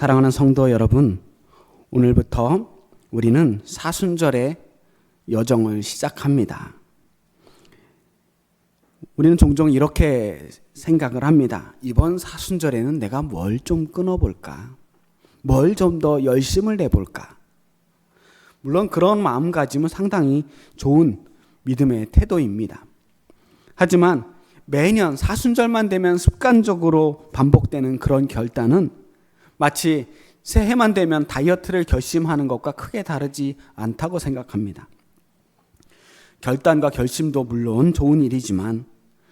사랑하는 성도 여러분, 오늘부터 우리는 사순절의 여정을 시작합니다. 우리는 종종 이렇게 생각을 합니다. 이번 사순절에는 내가 뭘 좀 끊어볼까? 뭘 좀 더 열심을 내볼까? 물론 그런 마음가짐은 상당히 좋은 믿음의 태도입니다. 하지만 매년 사순절만 되면 습관적으로 반복되는 그런 결단은 마치 새해만 되면 다이어트를 결심하는 것과 크게 다르지 않다고 생각합니다. 결단과 결심도 물론 좋은 일이지만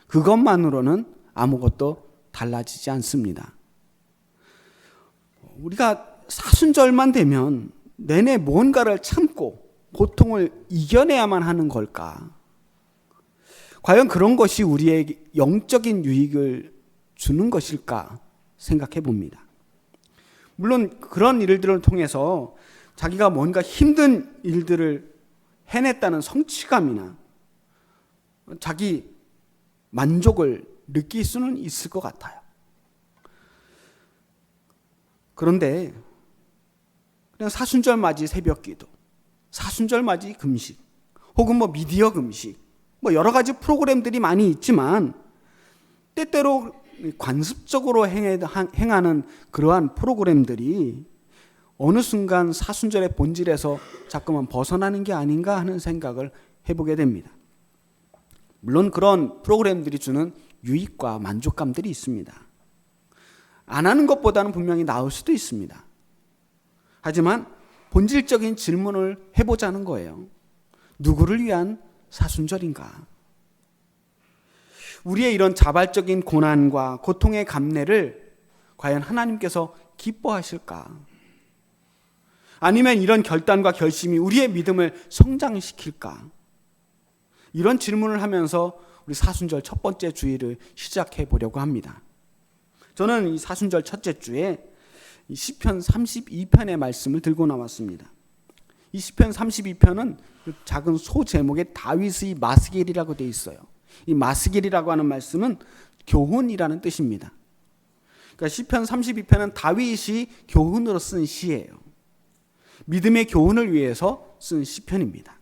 그것만으로는 아무것도 달라지지 않습니다. 우리가 사순절만 되면 내내 뭔가를 참고 고통을 이겨내야만 하는 걸까? 과연 그런 것이 우리에게 영적인 유익을 주는 것일까 생각해 봅니다. 물론 그런 일들을 통해서 자기가 뭔가 힘든 일들을 해냈다는 성취감이나 자기 만족을 느낄 수는 있을 것 같아요. 그런데 그냥 사순절 맞이 새벽기도, 사순절 맞이 금식, 혹은 미디어 금식, 여러 가지 프로그램들이 많이 있지만 때때로 관습적으로 행하는 그러한 프로그램들이 어느 순간 사순절의 본질에서 자꾸만 벗어나는 게 아닌가 하는 생각을 해보게 됩니다. 물론 그런 프로그램들이 주는 유익과 만족감들이 있습니다. 안 하는 것보다는 분명히 나을 수도 있습니다. 하지만 본질적인 질문을 해보자는 거예요. 누구를 위한 사순절인가? 우리의 이런 자발적인 고난과 고통의 감내를 과연 하나님께서 기뻐하실까? 아니면 이런 결단과 결심이 우리의 믿음을 성장시킬까? 이런 질문을 하면서 우리 사순절 첫 번째 주일을 시작해 보려고 합니다. 저는 이 사순절 첫째 주에 이 시편 32편의 말씀을 들고 나왔습니다. 이 시편 32편은 작은 소 제목에 다윗의 마스길이라고 되어 있어요. 이 마스길이라고 하는 말씀은 교훈이라는 뜻입니다. 그러니까 시편 32편은 다윗이 교훈으로 쓴 시예요. 믿음의 교훈을 위해서 쓴 시편입니다.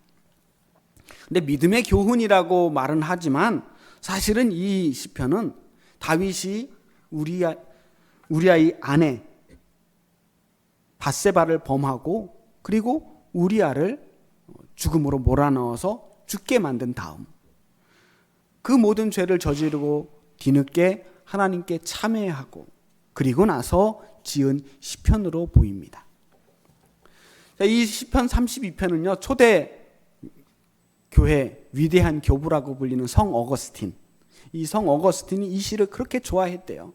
근데 믿음의 교훈이라고 말은 하지만 사실은 이 시편은 다윗이 우리아의 아내 밧세바를 범하고 그리고 우리아를 죽음으로 몰아넣어서 죽게 만든 다음 그 모든 죄를 저지르고 뒤늦게 하나님께 참회하고 그리고 나서 지은 시편으로 보입니다. 이 시편 32편은요, 초대 교회 위대한 교부라고 불리는 성 어거스틴, 이 성 어거스틴이 이 시를 그렇게 좋아했대요.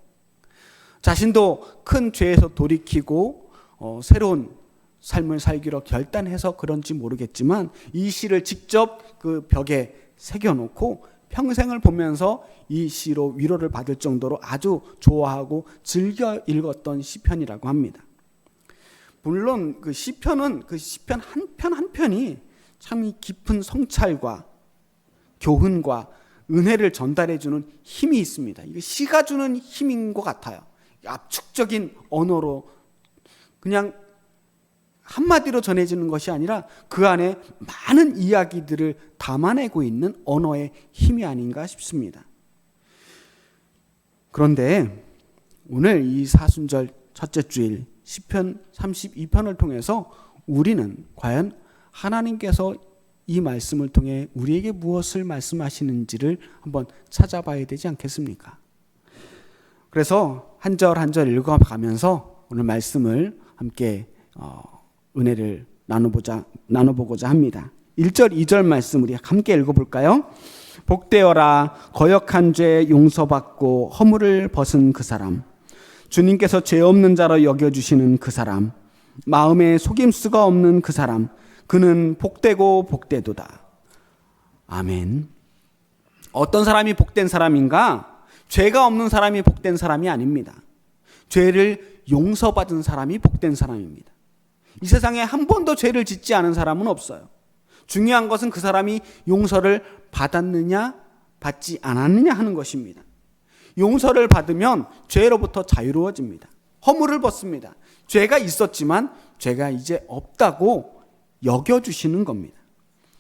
자신도 큰 죄에서 돌이키고 새로운 삶을 살기로 결단해서 그런지 모르겠지만 이 시를 직접 그 벽에 새겨놓고 평생을 보면서 이 시로 위로를 받을 정도로 아주 좋아하고 즐겨 읽었던 시편이라고 합니다. 물론 그 시편은 그 시편 한 편 한 편이 참 깊은 성찰과 교훈과 은혜를 전달해주는 힘이 있습니다. 이게 시가 주는 힘인 것 같아요. 압축적인 언어로 그냥 한마디로 전해지는 것이 아니라 그 안에 많은 이야기들을 담아내고 있는 언어의 힘이 아닌가 싶습니다. 그런데 오늘 이 사순절 첫째 주일 시편 32편을 통해서 우리는 과연 하나님께서 이 말씀을 통해 우리에게 무엇을 말씀하시는지를 한번 찾아봐야 되지 않겠습니까? 그래서 한 절 한 절 읽어가면서 오늘 말씀을 함께 은혜를 나눠보고자 합니다. 1절 2절 말씀 우리 함께 읽어볼까요? 복되어라 거역한 죄 용서받고 허물을 벗은 그 사람, 주님께서 죄 없는 자로 여겨주시는 그 사람, 마음에 속임수가 없는 그 사람, 그는 복되고 복되도다. 아멘. 어떤 사람이 복된 사람인가? 죄가 없는 사람이 복된 사람이 아닙니다. 죄를 용서받은 사람이 복된 사람입니다. 이 세상에 한 번도 죄를 짓지 않은 사람은 없어요. 중요한 것은 그 사람이 용서를 받았느냐 받지 않았느냐 하는 것입니다. 용서를 받으면 죄로부터 자유로워집니다. 허물을 벗습니다. 죄가 있었지만 죄가 이제 없다고 여겨주시는 겁니다.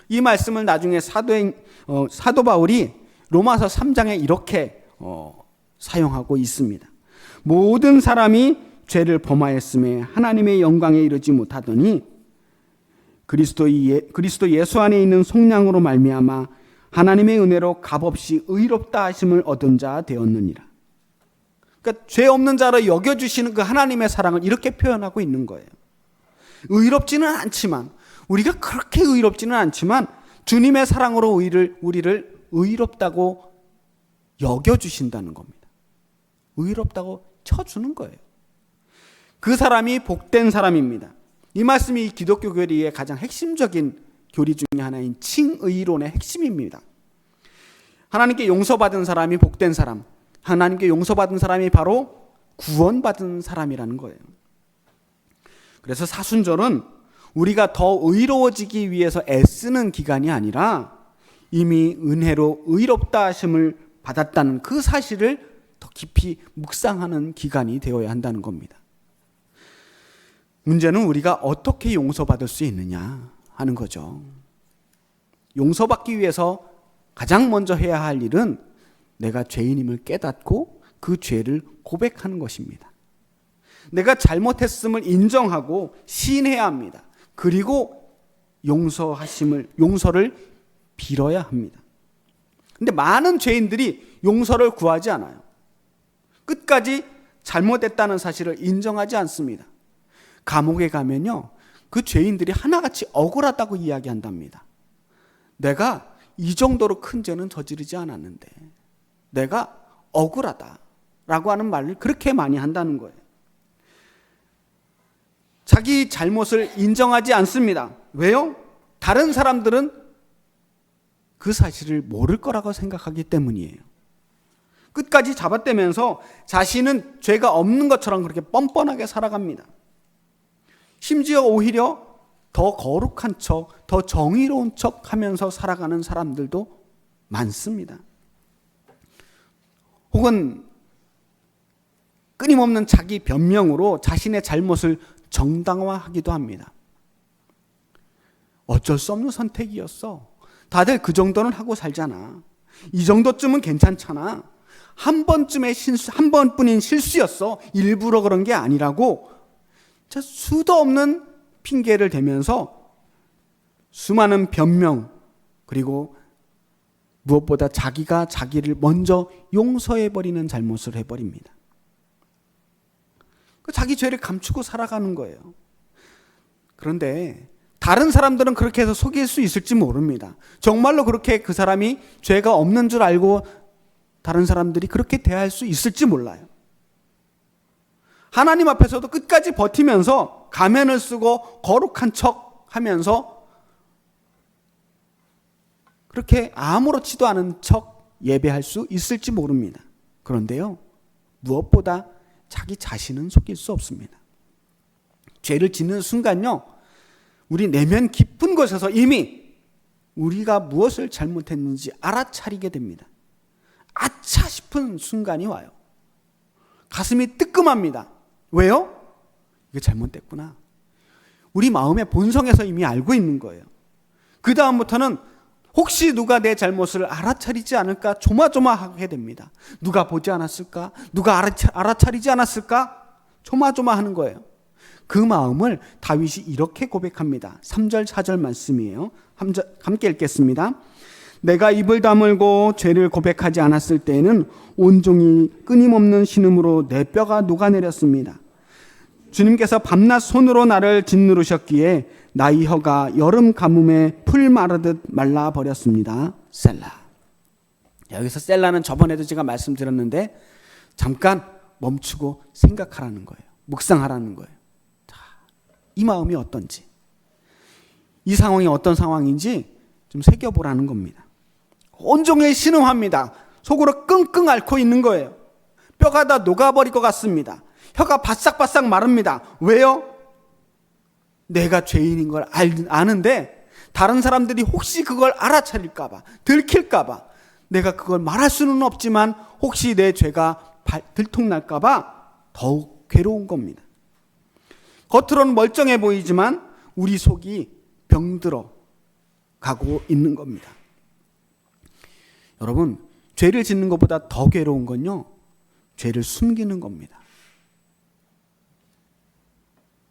이 말씀을 나중에 사도 바울이 로마서 3장에 이렇게 사용하고 있습니다. 모든 사람이 죄를 범하였음에 하나님의 영광에 이르지 못하더니 그리스도 예수 안에 있는 속량으로 말미암아 하나님의 은혜로 값없이 의롭다 하심을 얻은 자 되었느니라. 그러니까 죄 없는 자로 여겨주시는 그 하나님의 사랑을 이렇게 표현하고 있는 거예요. 의롭지는 않지만, 우리가 그렇게 의롭지는 않지만 주님의 사랑으로 우리를 의롭다고 여겨주신다는 겁니다. 의롭다고 쳐주는 거예요. 그 사람이 복된 사람입니다. 이 말씀이 기독교 교리의 가장 핵심적인 교리 중에 하나인 칭의론의 핵심입니다. 하나님께 용서받은 사람이 복된 사람, 하나님께 용서받은 사람이 바로 구원받은 사람이라는 거예요. 그래서 사순절은 우리가 더 의로워지기 위해서 애쓰는 기간이 아니라 이미 은혜로 의롭다 하심을 받았다는 그 사실을 더 깊이 묵상하는 기간이 되어야 한다는 겁니다. 문제는 우리가 어떻게 용서받을 수 있느냐 하는 거죠. 용서받기 위해서 가장 먼저 해야 할 일은 내가 죄인임을 깨닫고 그 죄를 고백하는 것입니다. 내가 잘못했음을 인정하고 시인해야 합니다. 그리고 용서를 빌어야 합니다. 근데 많은 죄인들이 용서를 구하지 않아요. 끝까지 잘못했다는 사실을 인정하지 않습니다. 감옥에 가면요, 그 죄인들이 하나같이 억울하다고 이야기한답니다. 내가 이 정도로 큰 죄는 저지르지 않았는데 내가 억울하다라고 하는 말을 그렇게 많이 한다는 거예요. 자기 잘못을 인정하지 않습니다. 왜요? 다른 사람들은 그 사실을 모를 거라고 생각하기 때문이에요. 끝까지 잡아떼면서 자신은 죄가 없는 것처럼 그렇게 뻔뻔하게 살아갑니다. 심지어 오히려 더 거룩한 척, 더 정의로운 척 하면서 살아가는 사람들도 많습니다. 혹은 끊임없는 자기 변명으로 자신의 잘못을 정당화하기도 합니다. 어쩔 수 없는 선택이었어. 다들 그 정도는 하고 살잖아. 이 정도쯤은 괜찮잖아. 한 번뿐인 실수였어. 일부러 그런 게 아니라고 수도 없는 핑계를 대면서 수많은 변명, 그리고 무엇보다 자기가 자기를 먼저 용서해버리는 잘못을 해버립니다. 자기 죄를 감추고 살아가는 거예요. 그런데 다른 사람들은 그렇게 해서 속일 수 있을지 모릅니다. 정말로 그렇게 그 사람이 죄가 없는 줄 알고 다른 사람들이 그렇게 대할 수 있을지 몰라요. 하나님 앞에서도 끝까지 버티면서 가면을 쓰고 거룩한 척 하면서 그렇게 아무렇지도 않은 척 예배할 수 있을지 모릅니다. 그런데요, 무엇보다 자기 자신은 속일 수 없습니다. 죄를 짓는 순간요, 우리 내면 깊은 곳에서 이미 우리가 무엇을 잘못했는지 알아차리게 됩니다. 아차 싶은 순간이 와요. 가슴이 뜨끔합니다. 왜요? 이게 잘못됐구나. 우리 마음의 본성에서 이미 알고 있는 거예요. 그 다음부터는 혹시 누가 내 잘못을 알아차리지 않을까 조마조마하게 됩니다. 누가 보지 않았을까? 누가 알아차리지 않았을까? 조마조마하는 거예요. 그 마음을 다윗이 이렇게 고백합니다. 3절 4절 말씀이에요. 함께 읽겠습니다. 내가 입을 다물고 죄를 고백하지 않았을 때에는 온종일 끊임없는 신음으로 내 뼈가 녹아내렸습니다. 주님께서 밤낮 손으로 나를 짓누르셨기에 나의 혀가 여름 가뭄에 풀 마르듯 말라버렸습니다. 셀라. 여기서 셀라는 저번에도 제가 말씀드렸는데 잠깐 멈추고 생각하라는 거예요. 묵상하라는 거예요. 자, 이 마음이 어떤지, 이 상황이 어떤 상황인지 좀 새겨보라는 겁니다. 온종일 신음합니다. 속으로 끙끙 앓고 있는 거예요. 뼈가 다 녹아버릴 것 같습니다. 혀가 바싹바싹 마릅니다. 왜요? 내가 죄인인 걸 아는데 다른 사람들이 혹시 그걸 알아차릴까봐, 들킬까봐, 내가 그걸 말할 수는 없지만 혹시 내 죄가 들통날까봐 더욱 괴로운 겁니다. 겉으로는 멀쩡해 보이지만 우리 속이 병들어 가고 있는 겁니다. 여러분, 죄를 짓는 것보다 더 괴로운 건요, 죄를 숨기는 겁니다.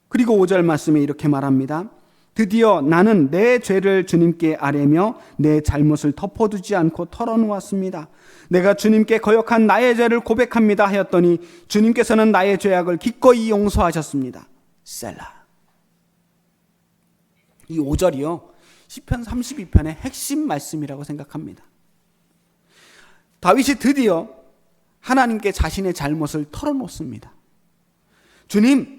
그리고 5절 말씀에 이렇게 말합니다. 드디어 나는 내 죄를 주님께 아뢰며 내 잘못을 덮어두지 않고 털어놓았습니다. 내가 주님께 거역한 나의 죄를 고백합니다 하였더니 주님께서는 나의 죄악을 기꺼이 용서하셨습니다. 셀라. 이 5절이요, 시편 32편의 핵심 말씀이라고 생각합니다. 다윗이 드디어 하나님께 자신의 잘못을 털어놓습니다. 주님,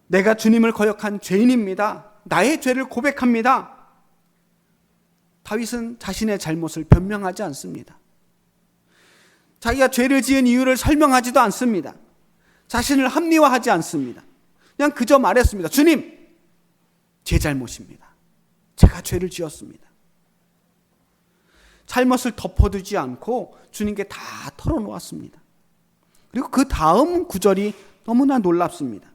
내가 주님을 거역한 죄인입니다. 나의 죄를 고백합니다. 다윗은 자신의 잘못을 변명하지 않습니다. 자기가 죄를 지은 이유를 설명하지도 않습니다. 자신을 합리화하지 않습니다. 그냥 그저 말했습니다. 주님, 제 잘못입니다. 제가 죄를 지었습니다. 잘못을 덮어두지 않고 주님께 다 털어놓았습니다. 그리고 그 다음 구절이 너무나 놀랍습니다.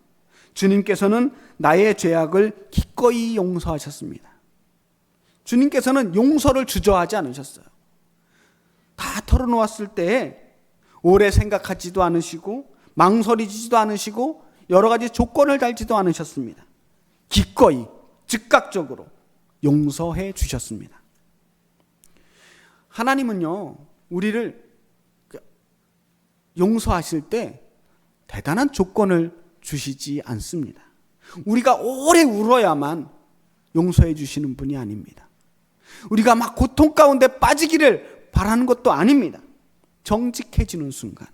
주님께서는 나의 죄악을 기꺼이 용서하셨습니다. 주님께서는 용서를 주저하지 않으셨어요. 다 털어놓았을 때 오래 생각하지도 않으시고 망설이지도 않으시고 여러 가지 조건을 달지도 않으셨습니다. 기꺼이 즉각적으로 용서해 주셨습니다. 하나님은요, 우리를 용서하실 때 대단한 조건을 주시지 않습니다. 우리가 오래 울어야만 용서해 주시는 분이 아닙니다. 우리가 막 고통 가운데 빠지기를 바라는 것도 아닙니다. 정직해지는 순간,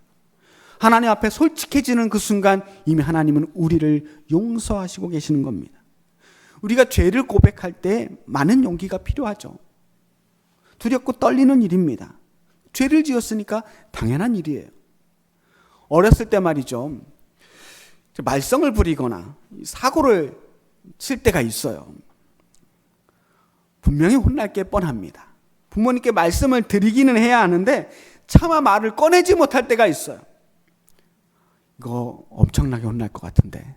하나님 앞에 솔직해지는 그 순간 이미 하나님은 우리를 용서하시고 계시는 겁니다. 우리가 죄를 고백할 때 많은 용기가 필요하죠. 두렵고 떨리는 일입니다. 죄를 지었으니까 당연한 일이에요. 어렸을 때 말이죠, 말썽을 부리거나 사고를 칠 때가 있어요. 분명히 혼날 게 뻔합니다. 부모님께 말씀을 드리기는 해야 하는데 차마 말을 꺼내지 못할 때가 있어요. 이거 엄청나게 혼날 것 같은데.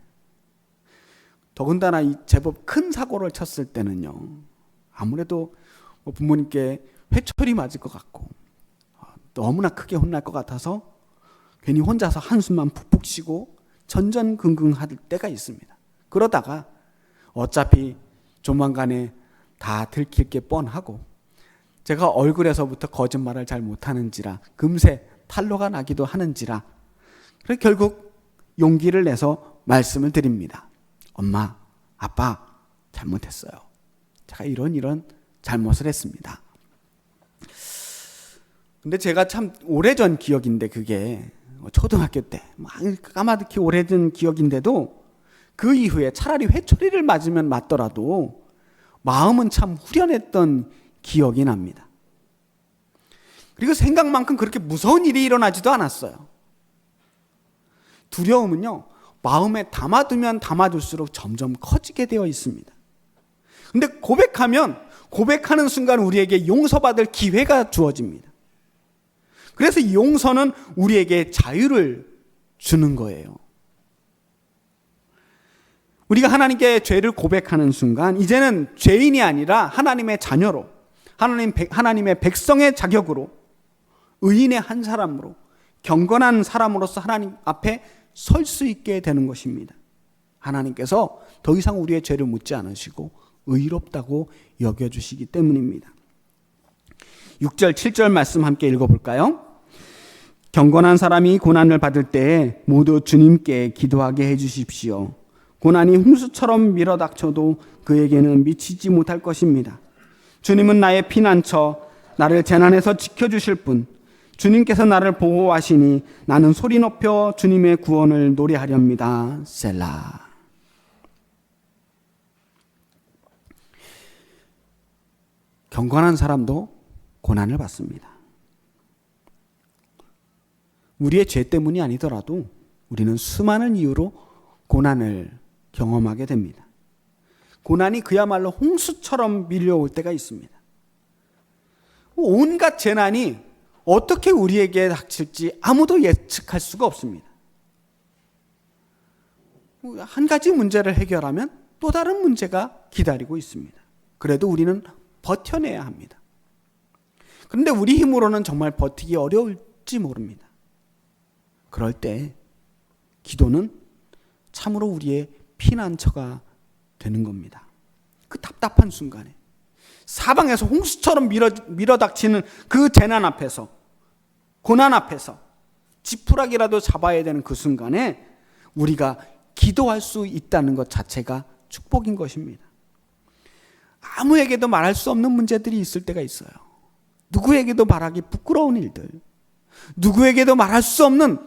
더군다나 이 제법 큰 사고를 쳤을 때는요, 아무래도 부모님께 회초리 맞을 것 같고 너무나 크게 혼날 것 같아서 괜히 혼자서 한숨만 푹푹 쉬고 전전긍긍할 때가 있습니다. 그러다가 어차피 조만간에 다 들킬 게 뻔하고 제가 얼굴에서부터 거짓말을 잘 못하는지라 금세 탄로가 나기도 하는지라 그래서 결국 용기를 내서 말씀을 드립니다. 엄마, 아빠 잘못했어요. 제가 이런 잘못을 했습니다. 근데 제가 참 오래전 기억인데 그게 초등학교 때 까마득히 오래된 기억인데도 그 이후에 차라리 회초리를 맞으면 맞더라도 마음은 참 후련했던 기억이 납니다. 그리고 생각만큼 그렇게 무서운 일이 일어나지도 않았어요. 두려움은요, 마음에 담아두면 담아둘수록 점점 커지게 되어 있습니다. 근데 고백하는 순간 우리에게 용서받을 기회가 주어집니다. 그래서 이 용서는 우리에게 자유를 주는 거예요. 우리가 하나님께 죄를 고백하는 순간 이제는 죄인이 아니라 하나님의 자녀로, 하나님의 백성의 자격으로, 의인의 한 사람으로, 경건한 사람으로서 하나님 앞에 설 수 있게 되는 것입니다. 하나님께서 더 이상 우리의 죄를 묻지 않으시고 의롭다고 여겨주시기 때문입니다. 6절, 7절 말씀 함께 읽어볼까요? 경건한 사람이 고난을 받을 때 모두 주님께 기도하게 해주십시오. 고난이 홍수처럼 밀어닥쳐도 그에게는 미치지 못할 것입니다. 주님은 나의 피난처, 나를 재난에서 지켜주실 분, 주님께서 나를 보호하시니 나는 소리 높여 주님의 구원을 노래하렵니다. 셀라. 경건한 사람도 고난을 받습니다. 우리의 죄 때문이 아니더라도 우리는 수많은 이유로 고난을 경험하게 됩니다. 고난이 그야말로 홍수처럼 밀려올 때가 있습니다. 온갖 재난이 어떻게 우리에게 닥칠지 아무도 예측할 수가 없습니다. 한 가지 문제를 해결하면 또 다른 문제가 기다리고 있습니다. 그래도 우리는 버텨내야 합니다. 그런데 우리 힘으로는 정말 버티기 어려울지 모릅니다. 그럴 때 기도는 참으로 우리의 피난처가 되는 겁니다. 그 답답한 순간에 사방에서 홍수처럼 밀어닥치는 그 재난 앞에서, 고난 앞에서 지푸라기라도 잡아야 되는 그 순간에 우리가 기도할 수 있다는 것 자체가 축복인 것입니다. 아무에게도 말할 수 없는 문제들이 있을 때가 있어요. 누구에게도 말하기 부끄러운 일들, 누구에게도 말할 수 없는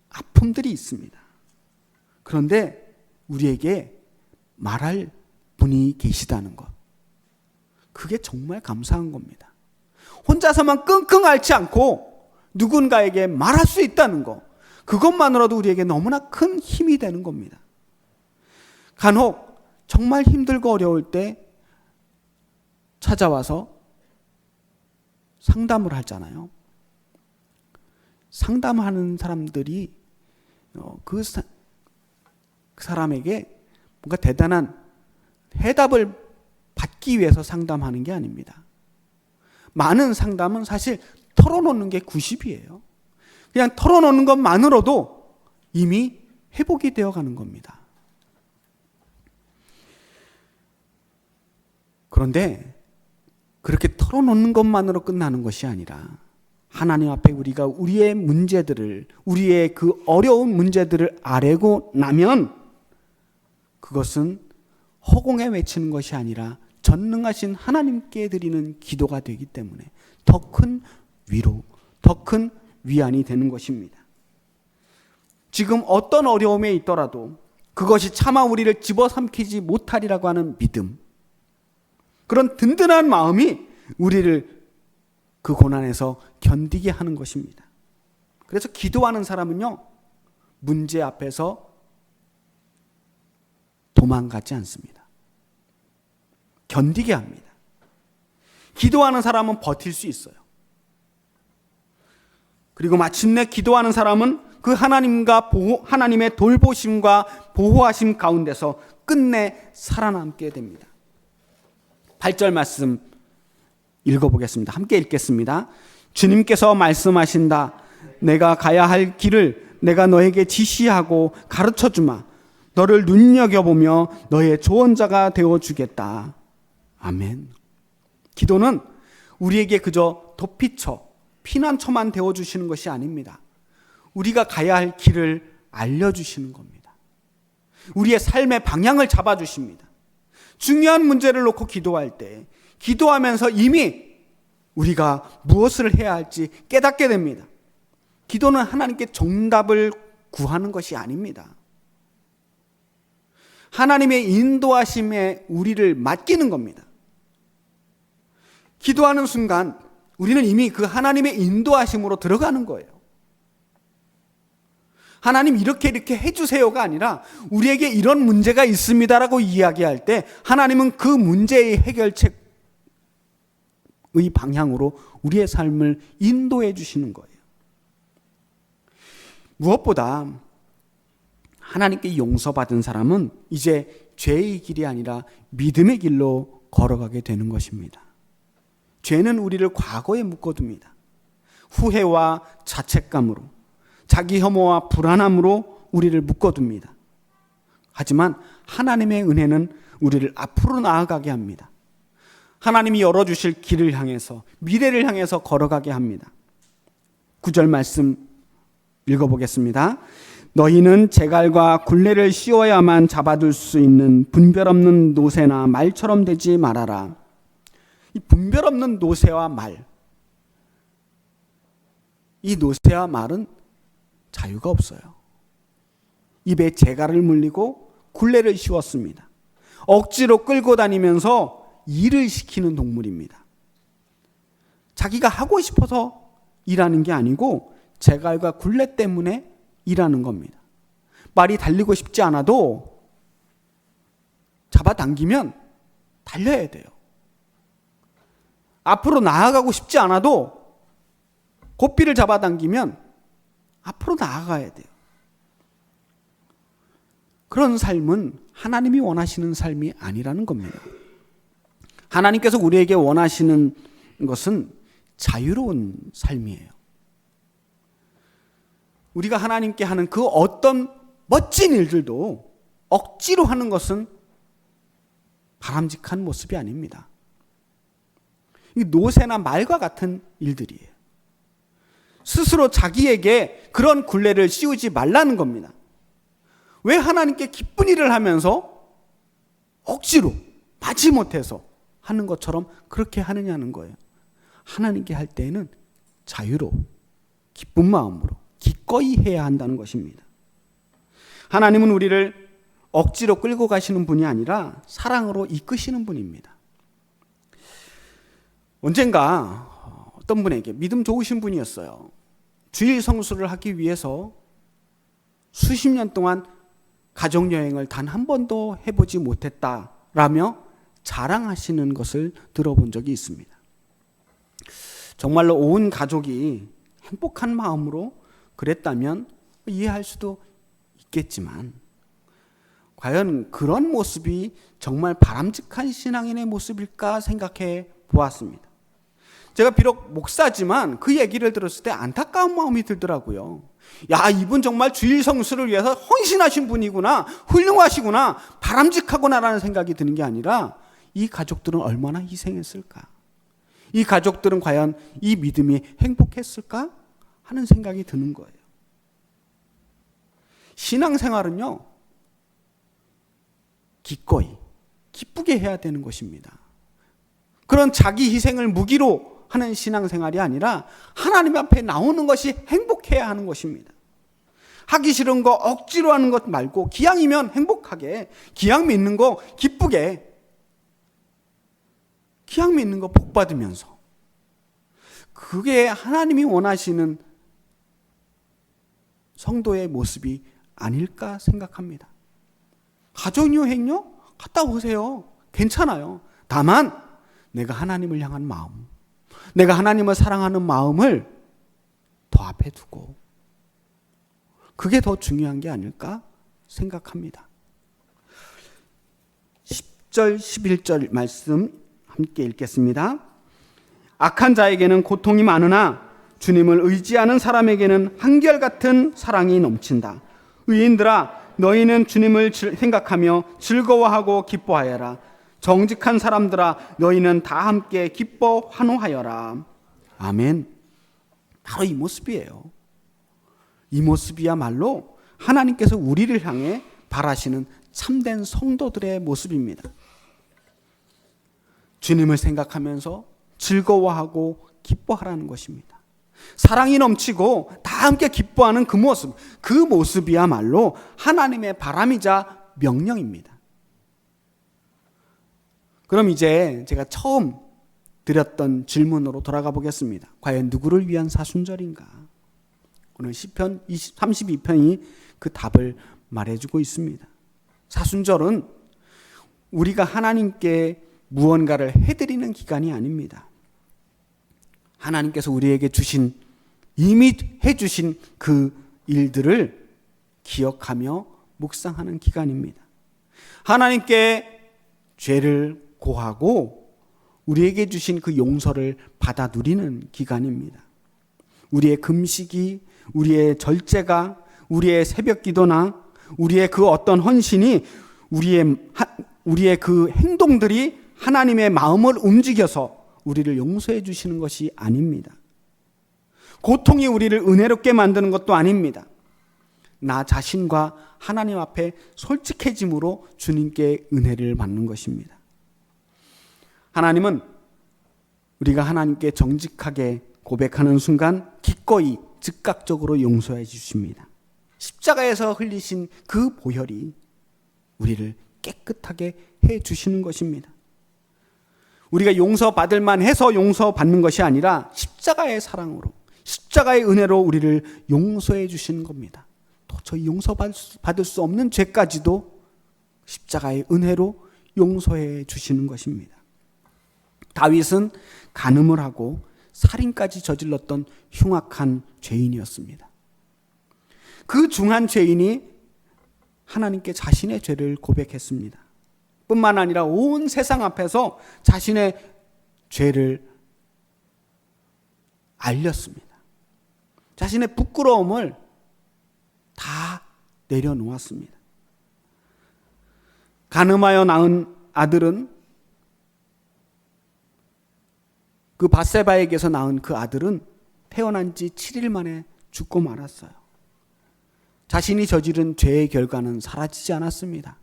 아픔들이 있습니다. 그런데 우리에게 말할 분이 계시다는 것, 그게 정말 감사한 겁니다. 혼자서만 끙끙 앓지 않고 누군가에게 말할 수 있다는 것, 그것만으로도 우리에게 너무나 큰 힘이 되는 겁니다. 간혹 정말 힘들고 어려울 때 찾아와서 상담을 하잖아요. 상담하는 사람들이 그 사람에게 뭔가 대단한 해답을 받기 위해서 상담하는 게 아닙니다. 많은 상담은 사실 털어놓는 게 90이에요. 그냥 털어놓는 것만으로도 이미 회복이 되어가는 겁니다. 그런데 그렇게 털어놓는 것만으로 끝나는 것이 아니라 하나님 앞에 우리가 우리의 문제들을, 우리의 그 어려운 문제들을 아뢰고 나면 그것은 허공에 외치는 것이 아니라 전능하신 하나님께 드리는 기도가 되기 때문에 더 큰 위로, 더 큰 위안이 되는 것입니다. 지금 어떤 어려움에 있더라도 그것이 차마 우리를 집어삼키지 못하리라고 하는 믿음, 그런 든든한 마음이 우리를 그 고난에서 견디게 하는 것입니다. 그래서 기도하는 사람은요, 문제 앞에서 도망가지 않습니다. 견디게 합니다. 기도하는 사람은 버틸 수 있어요. 그리고 마침내 기도하는 사람은 그 하나님의 돌보심과 보호하심 가운데서 끝내 살아남게 됩니다. 8절 말씀 읽어보겠습니다. 함께 읽겠습니다. 주님께서 말씀하신다. 내가 가야 할 길을 내가 너에게 지시하고 가르쳐주마. 너를 눈여겨보며 너의 조언자가 되어주겠다. 아멘. 기도는 우리에게 그저 도피처, 피난처만 되어주시는 것이 아닙니다. 우리가 가야 할 길을 알려주시는 겁니다. 우리의 삶의 방향을 잡아주십니다. 중요한 문제를 놓고 기도할 때 기도하면서 이미 우리가 무엇을 해야 할지 깨닫게 됩니다. 기도는 하나님께 정답을 구하는 것이 아닙니다. 하나님의 인도하심에 우리를 맡기는 겁니다. 기도하는 순간 우리는 이미 그 하나님의 인도하심으로 들어가는 거예요. 하나님 이렇게 해주세요가 아니라 우리에게 이런 문제가 있습니다라고 이야기할 때 하나님은 그 문제의 해결책의 방향으로 우리의 삶을 인도해 주시는 거예요. 무엇보다 하나님께 용서받은 사람은 이제 죄의 길이 아니라 믿음의 길로 걸어가게 되는 것입니다. 죄는 우리를 과거에 묶어둡니다. 후회와 자책감으로, 자기 혐오와 불안함으로 우리를 묶어둡니다. 하지만 하나님의 은혜는 우리를 앞으로 나아가게 합니다. 하나님이 열어주실 길을 향해서, 미래를 향해서 걸어가게 합니다. 9절 말씀 읽어보겠습니다. 너희는 제갈과 굴레를 씌워야만 잡아둘 수 있는 분별 없는 노새나 말처럼 되지 말아라. 이 분별 없는 노새와 말, 이 노새와 말은 자유가 없어요. 입에 재갈을 물리고 굴레를 씌웠습니다. 억지로 끌고 다니면서 일을 시키는 동물입니다. 자기가 하고 싶어서 일하는 게 아니고 재갈과 굴레 때문에 일하는 겁니다. 말이 달리고 싶지 않아도 잡아당기면 달려야 돼요. 앞으로 나아가고 싶지 않아도 고삐를 잡아당기면 앞으로 나아가야 돼요. 그런 삶은 하나님이 원하시는 삶이 아니라는 겁니다. 하나님께서 우리에게 원하시는 것은 자유로운 삶이에요. 우리가 하나님께 하는 그 어떤 멋진 일들도 억지로 하는 것은 바람직한 모습이 아닙니다. 이 노새나 말과 같은 일들이에요. 스스로 자기에게 그런 굴레를 씌우지 말라는 겁니다. 왜 하나님께 기쁜 일을 하면서 억지로 마지못해서 하는 것처럼 그렇게 하느냐는 거예요. 하나님께 할 때에는 자유로 기쁜 마음으로 기꺼이 해야 한다는 것입니다. 하나님은 우리를 억지로 끌고 가시는 분이 아니라 사랑으로 이끄시는 분입니다. 언젠가 어떤 분에게 믿음 좋으신 분이었어요. 주일 성수를 하기 위해서 수십 년 동안 가족여행을 단 한 번도 해보지 못했다라며 자랑하시는 것을 들어본 적이 있습니다. 정말로 온 가족이 행복한 마음으로 그랬다면 이해할 수도 있겠지만 과연 그런 모습이 정말 바람직한 신앙인의 모습일까 생각해 보았습니다. 제가 비록 목사지만 그 얘기를 들었을 때 안타까운 마음이 들더라고요. 야, 이분 정말 주일 성수를 위해서 헌신하신 분이구나, 훌륭하시구나, 바람직하구나라는 생각이 드는 게 아니라 이 가족들은 얼마나 희생했을까? 이 가족들은 과연 이 믿음이 행복했을까? 하는 생각이 드는 거예요. 신앙생활은요, 기꺼이, 기쁘게 해야 되는 것입니다. 그런 자기 희생을 무기로 하는 신앙생활이 아니라 하나님 앞에 나오는 것이 행복해야 하는 것입니다. 하기 싫은 거 억지로 하는 것 말고 기왕이면 행복하게, 기왕 믿는 거 기쁘게, 기왕 믿는 거 복 받으면서, 그게 하나님이 원하시는 성도의 모습이 아닐까 생각합니다. 가족여행요? 갔다 오세요. 괜찮아요. 다만 내가 하나님을 향한 마음, 내가 하나님을 사랑하는 마음을 더 앞에 두고 그게 더 중요한 게 아닐까 생각합니다. 10절, 11절 말씀 함께 읽겠습니다. 악한 자에게는 고통이 많으나 주님을 의지하는 사람에게는 한결같은 사랑이 넘친다. 의인들아, 너희는 주님을 생각하며 즐거워하고 기뻐하여라. 정직한 사람들아, 너희는 다 함께 기뻐 환호하여라. 아멘. 바로 이 모습이에요. 이 모습이야말로 하나님께서 우리를 향해 바라시는 참된 성도들의 모습입니다. 주님을 생각하면서 즐거워하고 기뻐하라는 것입니다. 사랑이 넘치고 다 함께 기뻐하는 그 모습, 그 모습이야말로 하나님의 바람이자 명령입니다. 그럼 이제 제가 처음 드렸던 질문으로 돌아가 보겠습니다. 과연 누구를 위한 사순절인가? 오늘 시편 32편이 그 답을 말해주고 있습니다. 사순절은 우리가 하나님께 무언가를 해드리는 기간이 아닙니다. 하나님께서 우리에게 주신, 이미 해주신 그 일들을 기억하며 묵상하는 기간입니다. 하나님께 죄를 고하고 우리에게 주신 그 용서를 받아 누리는 기간입니다. 우리의 금식이, 우리의 절제가, 우리의 새벽 기도나 우리의 그 어떤 헌신이, 우리의 그 행동들이 하나님의 마음을 움직여서 우리를 용서해 주시는 것이 아닙니다. 고통이 우리를 은혜롭게 만드는 것도 아닙니다. 나 자신과 하나님 앞에 솔직해짐으로 주님께 은혜를 받는 것입니다. 하나님은 우리가 하나님께 정직하게 고백하는 순간 기꺼이 즉각적으로 용서해 주십니다. 십자가에서 흘리신 그 보혈이 우리를 깨끗하게 해 주시는 것입니다. 우리가 용서받을 만해서 용서받는 것이 아니라 십자가의 사랑으로, 십자가의 은혜로 우리를 용서해 주시는 겁니다. 도저히 용서받을 수 없는 죄까지도 십자가의 은혜로 용서해 주시는 것입니다. 다윗은 간음을 하고 살인까지 저질렀던 흉악한 죄인이었습니다. 그 중한 죄인이 하나님께 자신의 죄를 고백했습니다. 뿐만 아니라 온 세상 앞에서 자신의 죄를 알렸습니다. 자신의 부끄러움을 다 내려놓았습니다. 간음하여 낳은 아들은, 그 밧세바에게서 낳은 그 아들은 태어난 지 7일 만에 죽고 말았어요. 자신이 저지른 죄의 결과는 사라지지 않았습니다.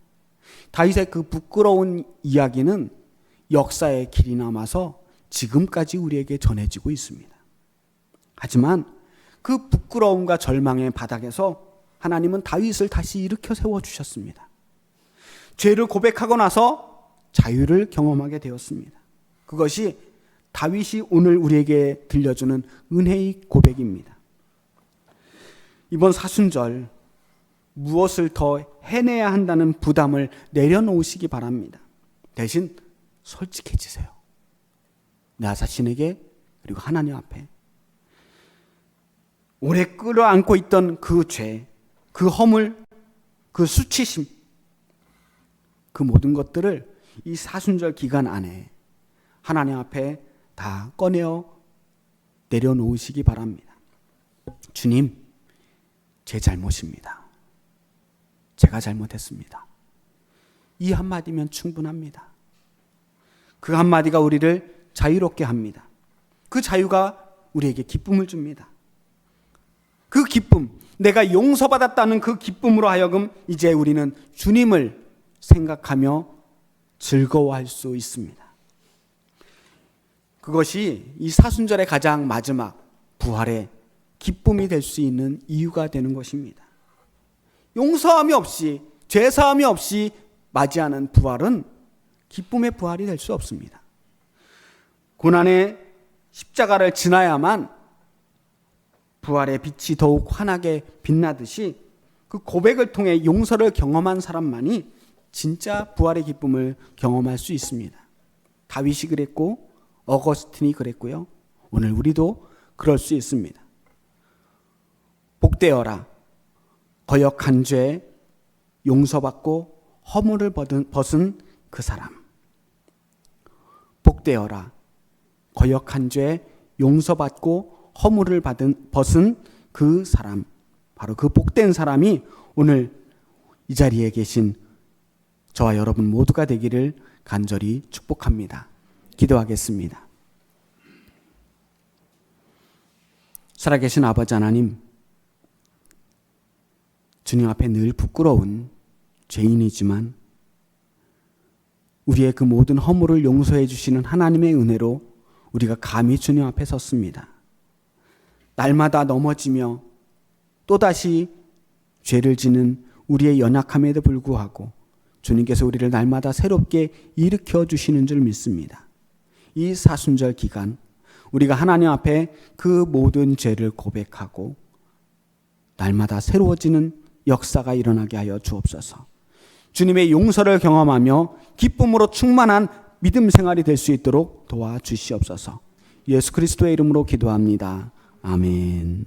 다윗의 그 부끄러운 이야기는 역사의 길이 남아서 지금까지 우리에게 전해지고 있습니다. 하지만 그 부끄러움과 절망의 바닥에서 하나님은 다윗을 다시 일으켜 세워주셨습니다. 죄를 고백하고 나서 자유를 경험하게 되었습니다. 그것이 다윗이 오늘 우리에게 들려주는 은혜의 고백입니다. 이번 사순절 무엇을 더 해내야 한다는 부담을 내려놓으시기 바랍니다. 대신 솔직해지세요. 나 자신에게, 그리고 하나님 앞에. 오래 끌어안고 있던 그 죄, 그 허물, 그 수치심, 그 모든 것들을 이 사순절 기간 안에 하나님 앞에 다 꺼내어 내려놓으시기 바랍니다. 주님, 제 잘못입니다. 제가 잘못했습니다. 이 한마디면 충분합니다. 그 한마디가 우리를 자유롭게 합니다. 그 자유가 우리에게 기쁨을 줍니다. 그 기쁨, 내가 용서받았다는 그 기쁨으로 하여금 이제 우리는 주님을 생각하며 즐거워할 수 있습니다. 그것이 이 사순절의 가장 마지막 부활의 기쁨이 될 수 있는 이유가 되는 것입니다. 용서함이 없이, 죄사함이 없이 맞이하는 부활은 기쁨의 부활이 될 수 없습니다. 고난의 십자가를 지나야만 부활의 빛이 더욱 환하게 빛나듯이 그 고백을 통해 용서를 경험한 사람만이 진짜 부활의 기쁨을 경험할 수 있습니다. 다윗이 그랬고 어거스틴이 그랬고요. 오늘 우리도 그럴 수 있습니다. 복되어라. 거역한 죄 용서받고 허물을 벗은 그 사람. 복되어라. 거역한 죄 용서받고 허물을 벗은 그 사람. 바로 그 복된 사람이 오늘 이 자리에 계신 저와 여러분 모두가 되기를 간절히 축복합니다. 기도하겠습니다. 살아계신 아버지 하나님, 주님 앞에 늘 부끄러운 죄인이지만 우리의 그 모든 허물을 용서해 주시는 하나님의 은혜로 우리가 감히 주님 앞에 섰습니다. 날마다 넘어지며 또다시 죄를 지는 우리의 연약함에도 불구하고 주님께서 우리를 날마다 새롭게 일으켜 주시는 줄 믿습니다. 이 사순절 기간 우리가 하나님 앞에 그 모든 죄를 고백하고 날마다 새로워지는 역사가 일어나게 하여 주옵소서. 주님의 용서를 경험하며 기쁨으로 충만한 믿음 생활이 될 수 있도록 도와주시옵소서. 예수 그리스도의 이름으로 기도합니다. 아멘.